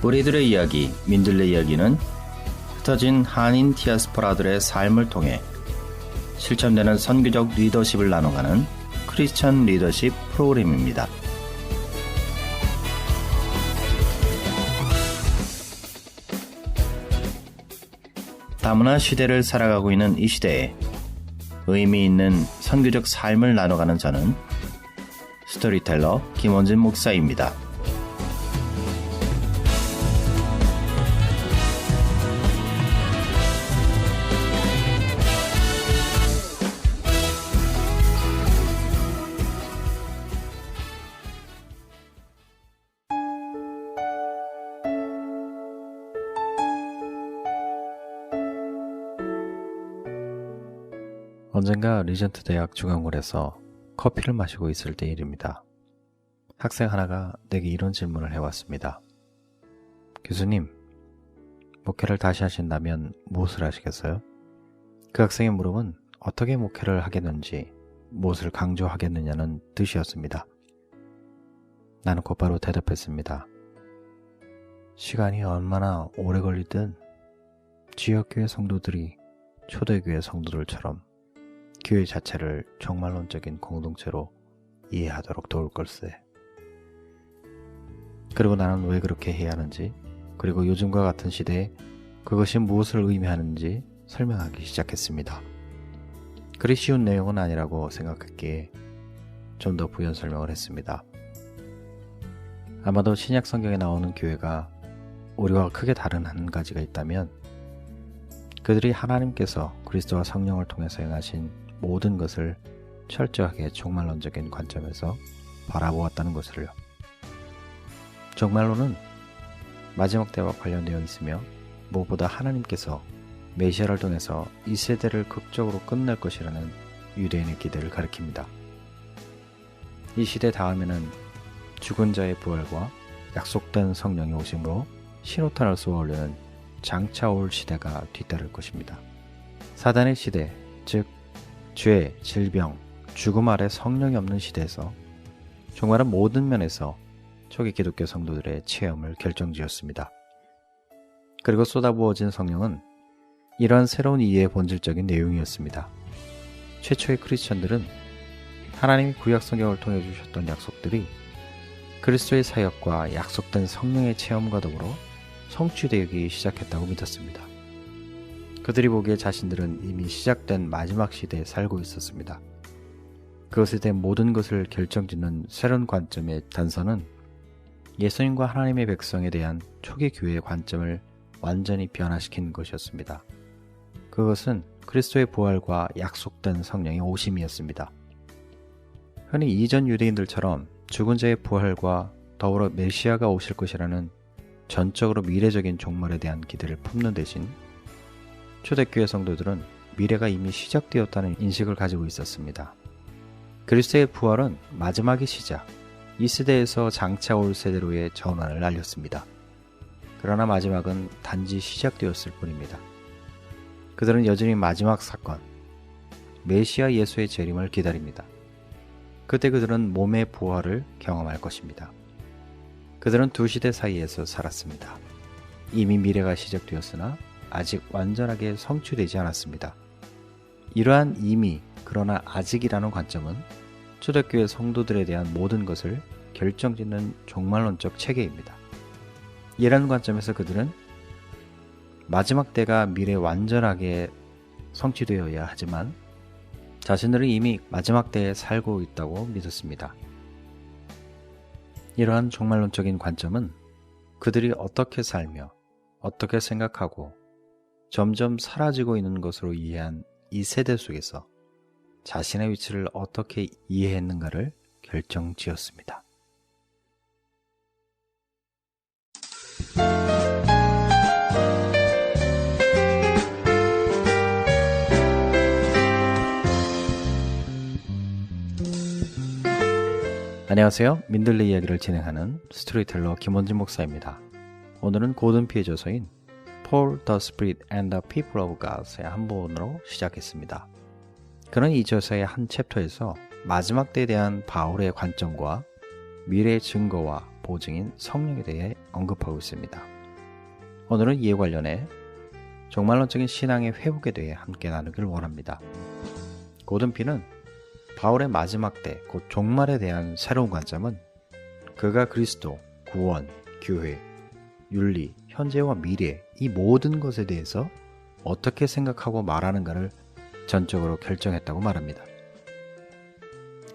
우리들의 이야기, 민들레 이야기는 흩어진 한인 디아스포라들의 삶을 통해 실천되는 선교적 리더십을 나눠가는 크리스천 리더십 프로그램입니다. 다문화 시대를 살아가고 있는 이 시대에 의미 있는 선교적 삶을 나눠가는 저는 스토리텔러 김원진 목사입니다. 언젠가 리전트 대학 중앙홀에서 커피를 마시고 있을 때 일입니다. 학생 하나가 내게 이런 질문을 해왔습니다. 교수님, 목회를 다시 하신다면 무엇을 하시겠어요? 그 학생의 물음은 어떻게 목회를 하겠는지, 무엇을 강조하겠느냐는 뜻이었습니다. 나는 곧바로 대답했습니다. 시간이 얼마나 오래 걸리든 지역교회 성도들이 초대교회 성도들처럼 교회 자체를 종말론적인 공동체로 이해하도록 도울 걸세. 그리고 나는 왜 그렇게 해야 하는지, 그리고 요즘과 같은 시대에 그것이 무엇을 의미하는지 설명하기 시작했습니다. 그리 쉬운 내용은 아니라고 생각했기에 좀 더 부연 설명을 했습니다. 아마도 신약 성경에 나오는 교회가 우리와 크게 다른 한 가지가 있다면 그들이 하나님께서 그리스도와 성령을 통해서 행하신 모든 것을 철저하게 종말론적인 관점에서 바라보았다는 것을요. 종말론은 마지막 때와 관련되어 있으며 무엇보다 하나님께서 메시아를 통해서 이 세대를 극적으로 끝낼 것이라는 유대인의 기대를 가리킵니다. 이 시대 다음에는 죽은 자의 부활과 약속된 성령의 오심으로 신호탄을 쏘아올리는 장차 올 시대가 뒤따를 것입니다. 사단의 시대, 즉 죄, 질병, 죽음 아래 성령이 없는 시대에서 종말은 모든 면에서 초기 기독교 성도들의 체험을 결정지었습니다. 그리고 쏟아부어진 성령은 이러한 새로운 이해의 본질적인 내용이었습니다. 최초의 크리스천들은 하나님이 구약 성경을 통해 주셨던 약속들이 그리스도의 사역과 약속된 성령의 체험과 더불어 성취되기 시작했다고 믿었습니다. 그들이 보기에 자신들은 이미 시작된 마지막 시대에 살고 있었습니다. 그것에 대한 모든 것을 결정짓는 새로운 관점의 단서는 예수님과 하나님의 백성에 대한 초기 교회의 관점을 완전히 변화시킨 것이었습니다. 그것은 그리스도의 부활과 약속된 성령의 오심이었습니다. 흔히 이전 유대인들처럼 죽은 자의 부활과 더불어 메시아가 오실 것이라는 전적으로 미래적인 종말에 대한 기대를 품는 대신 초대교회 성도들은 미래가 이미 시작되었다는 인식을 가지고 있었습니다. 그리스도의 부활은 마지막의 시작, 이 시대에서 장차 올 세대로의 전환을 알렸습니다. 그러나 마지막은 단지 시작되었을 뿐입니다. 그들은 여전히 마지막 사건, 메시아 예수의 재림을 기다립니다. 그때 그들은 몸의 부활을 경험할 것입니다. 그들은 두 시대 사이에서 살았습니다. 이미 미래가 시작되었으나 아직 완전하게 성취되지 않았습니다. 이러한 이미 그러나 아직이라는 관점은 초대교회 성도들에 대한 모든 것을 결정짓는 종말론적 체계입니다. 이러한 관점에서 그들은 마지막 때가 미래에 완전하게 성취되어야 하지만 자신들은 이미 마지막 때에 살고 있다고 믿었습니다. 이러한 종말론적인 관점은 그들이 어떻게 살며 어떻게 생각하고 점점 사라지고 있는 것으로 이해한 이 세대 속에서 자신의 위치를 어떻게 이해했는가를 결정지었습니다. 안녕하세요. 민들레 이야기를 진행하는 스토리텔러 김원진 목사입니다. 오늘은 고든 피의 저서인 Paul, the Spirit and the People of God의 한 부분으로 시작했습니다. 그는 이 저서의 한 챕터에서 마지막 때에 대한 바울의 관점과 미래의 증거와 보증인 성령에 대해 언급하고 있습니다. 오늘은 이에 관련해 종말론적인 신앙의 회복에 대해 함께 나누길 원합니다. 고든피는 바울의 마지막 때, 곧 종말에 대한 새로운 관점은 그가 그리스도, 구원, 교회, 윤리, 현재와 미래 이 모든 것에 대해서 어떻게 생각하고 말하는가를 전적으로 결정했다고 말합니다.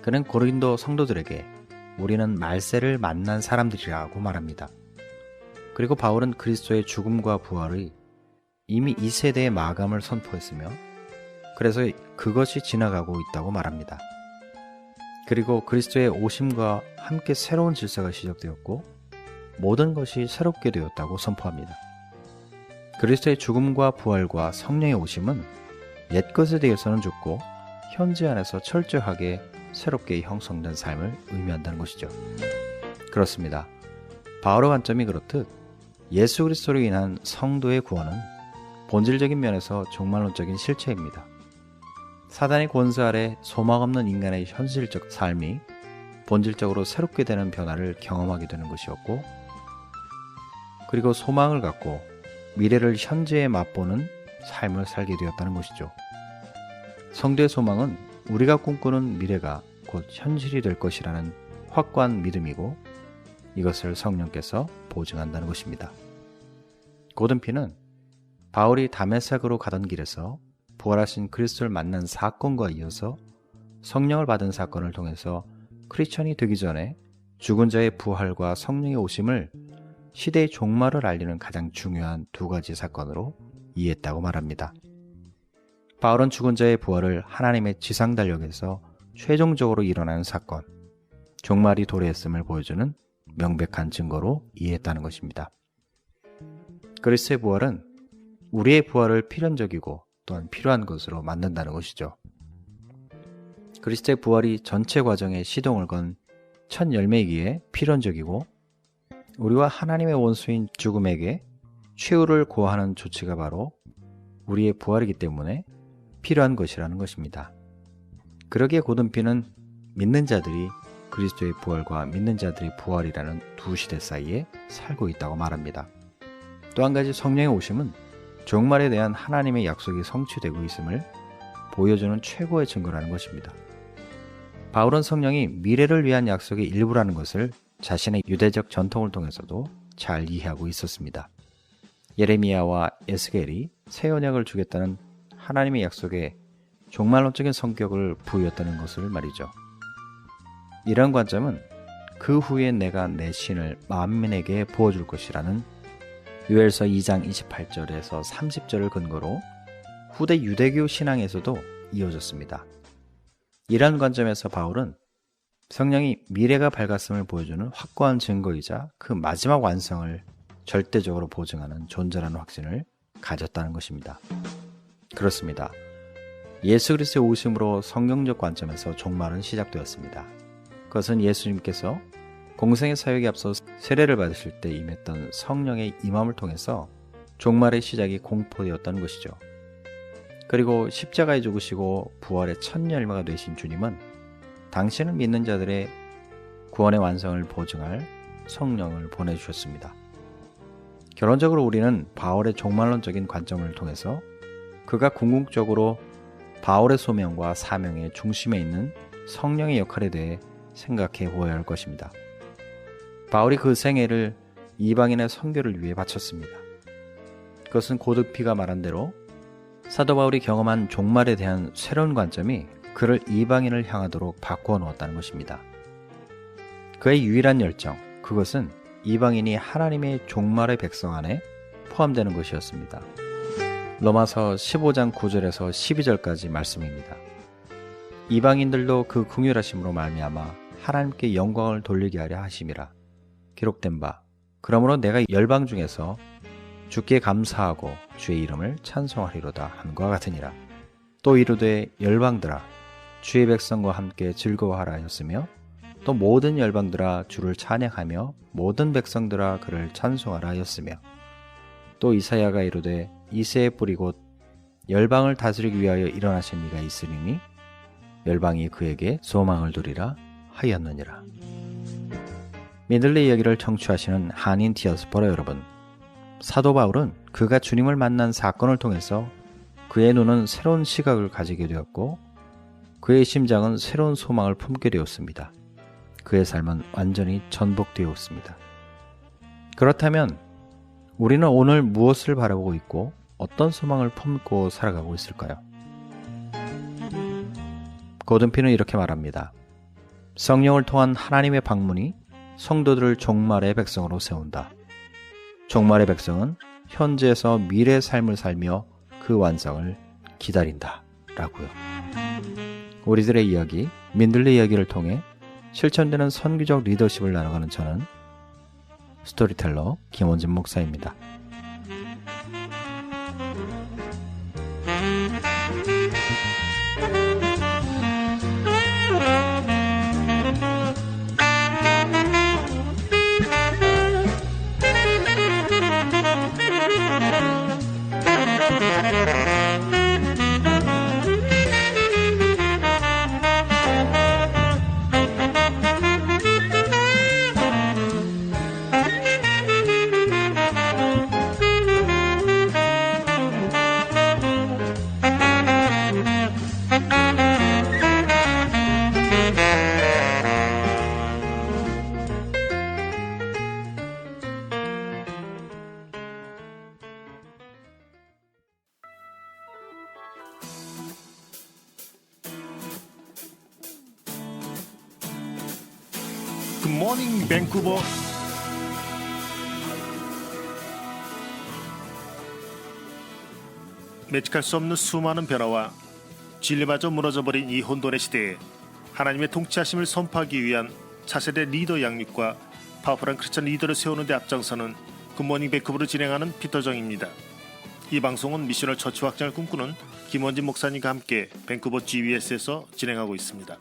그는 고린도 성도들에게 우리는 말세를 만난 사람들이라고 말합니다. 그리고 바울은 그리스도의 죽음과 부활의 이미 이 세대의 마감을 선포했으며 그래서 그것이 지나가고 있다고 말합니다. 그리고 그리스도의 오심과 함께 새로운 질서가 시작되었고 모든 것이 새롭게 되었다고 선포합니다. 그리스도의 죽음과 부활과 성령의 오심은 옛것에 대해서는 죽고 현재 안에서 철저하게 새롭게 형성된 삶을 의미한다는 것이죠. 그렇습니다. 바울의 관점이 그렇듯 예수 그리스도로 인한 성도의 구원은 본질적인 면에서 종말론적인 실체입니다. 사단의 권세 아래 소망 없는 인간의 현실적 삶이 본질적으로 새롭게 되는 변화를 경험하게 되는 것이었고, 그리고 소망을 갖고 미래를 현재에 맛보는 삶을 살게 되었다는 것이죠. 성도의 소망은 우리가 꿈꾸는 미래가 곧 현실이 될 것이라는 확고한 믿음이고 이것을 성령께서 보증한다는 것입니다. 고든피는 바울이 다메섹으로 가던 길에서 부활하신 그리스도를 만난 사건과 이어서 성령을 받은 사건을 통해서 크리스천이 되기 전에 죽은 자의 부활과 성령의 오심을 시대의 종말을 알리는 가장 중요한 두 가지 사건으로 이해했다고 말합니다. 바울은 죽은 자의 부활을 하나님의 지상달력에서 최종적으로 일어나는 사건, 종말이 도래했음을 보여주는 명백한 증거로 이해했다는 것입니다. 그리스도의 부활은 우리의 부활을 필연적이고 또한 필요한 것으로 만든다는 것이죠. 그리스도의 부활이 전체 과정에 시동을 건 첫 열매이기에 필연적이고 우리와 하나님의 원수인 죽음에게 최후를 고하는 조치가 바로 우리의 부활이기 때문에 필요한 것이라는 것입니다. 그러기에 고든피는 믿는 자들이 그리스도의 부활과 믿는 자들의 부활이라는 두 시대 사이에 살고 있다고 말합니다. 또 한 가지 성령의 오심은 종말에 대한 하나님의 약속이 성취되고 있음을 보여주는 최고의 증거라는 것입니다. 바울은 성령이 미래를 위한 약속의 일부라는 것을 자신의 유대적 전통을 통해서도 잘 이해하고 있었습니다. 예레미야와 에스겔이 새 언약을 주겠다는 하나님의 약속에 종말론적인 성격을 부여했다는 것을 말이죠. 이런 관점은 그 후에 내가 내 신을 만민에게 부어줄 것이라는 요엘서 2장 28절에서 30절을 근거로 후대 유대교 신앙에서도 이어졌습니다. 이러한 관점에서 바울은 성령이 미래가 밝았음을 보여주는 확고한 증거이자 그 마지막 완성을 절대적으로 보증하는 존재라는 확신을 가졌다는 것입니다. 그렇습니다. 예수 그리스도의 오심으로 성경적 관점에서 종말은 시작되었습니다. 그것은 예수님께서 공생의 사역에 앞서 세례를 받으실 때 임했던 성령의 임함을 통해서 종말의 시작이 공포되었다는 것이죠. 그리고 십자가에 죽으시고 부활의 첫 열매가 되신 주님은 당신을 믿는 자들의 구원의 완성을 보증할 성령을 보내주셨습니다. 결론적으로 우리는 바울의 종말론적인 관점을 통해서 그가 궁극적으로 바울의 소명과 사명의 중심에 있는 성령의 역할에 대해 생각해 보아야 할 것입니다. 바울이 그 생애를 이방인의 선교를 위해 바쳤습니다. 그것은 고든피가 말한 대로 사도 바울이 경험한 종말에 대한 새로운 관점이 그를 이방인을 향하도록 바꾸어 놓았다는 것입니다. 그의 유일한 열정, 그것은 이방인이 하나님의 종말의 백성 안에 포함되는 것이었습니다. 로마서 15장 9절에서 12절까지 말씀입니다. 이방인들도 그 긍휼하심으로 말미암아 하나님께 영광을 돌리게 하려 하심이라. 기록된 바, 그러므로 내가 열방 중에서 주께 감사하고 주의 이름을 찬송하리로다 함과 같으니라. 또 이르되 열방들아 주의 백성과 함께 즐거워하라 하였으며 또 모든 열방들아 주를 찬양하며 모든 백성들아 그를 찬송하라 하였으며 또 이사야가 이르되 이새의 뿌리 곧 열방을 다스리기 위하여 일어나신 이가 있으리니 열방이 그에게 소망을 두리라 하였느니라. 미들리 이야기를 청취하시는 한인 디아스포라 여러분, 사도 바울은 그가 주님을 만난 사건을 통해서 그의 눈은 새로운 시각을 가지게 되었고 그의 심장은 새로운 소망을 품게 되었습니다. 그의 삶은 완전히 전복되었습니다. 그렇다면 우리는 오늘 무엇을 바라보고 있고 어떤 소망을 품고 살아가고 있을까요? 고든피는 이렇게 말합니다. 성령을 통한 하나님의 방문이 성도들을 종말의 백성으로 세운다. 종말의 백성은 현재에서 미래의 삶을 살며 그 완성을 기다린다. 라고요. 우리들의 이야기, 민들레 이야기를 통해 실천되는 선교적 리더십을 나눠가는 저는 스토리텔러 김원진 목사입니다. 굿모닝 밴쿠버. 매직할 수 없는 수많은 변화와 진리마저 무너져버린 이 혼돈의 시대에 하나님의 통치하심을 선포하기 위한 차세대 리더 양육과 파워풀한 크리스천 리더를 세우는 데 앞장서는 굿모닝 밴쿠버를 진행하는 피터정입니다. 이 방송은 미셔널 처치 확장을 꿈꾸는 김원진 목사님과 함께 밴쿠버 GBS에서 진행하고 있습니다.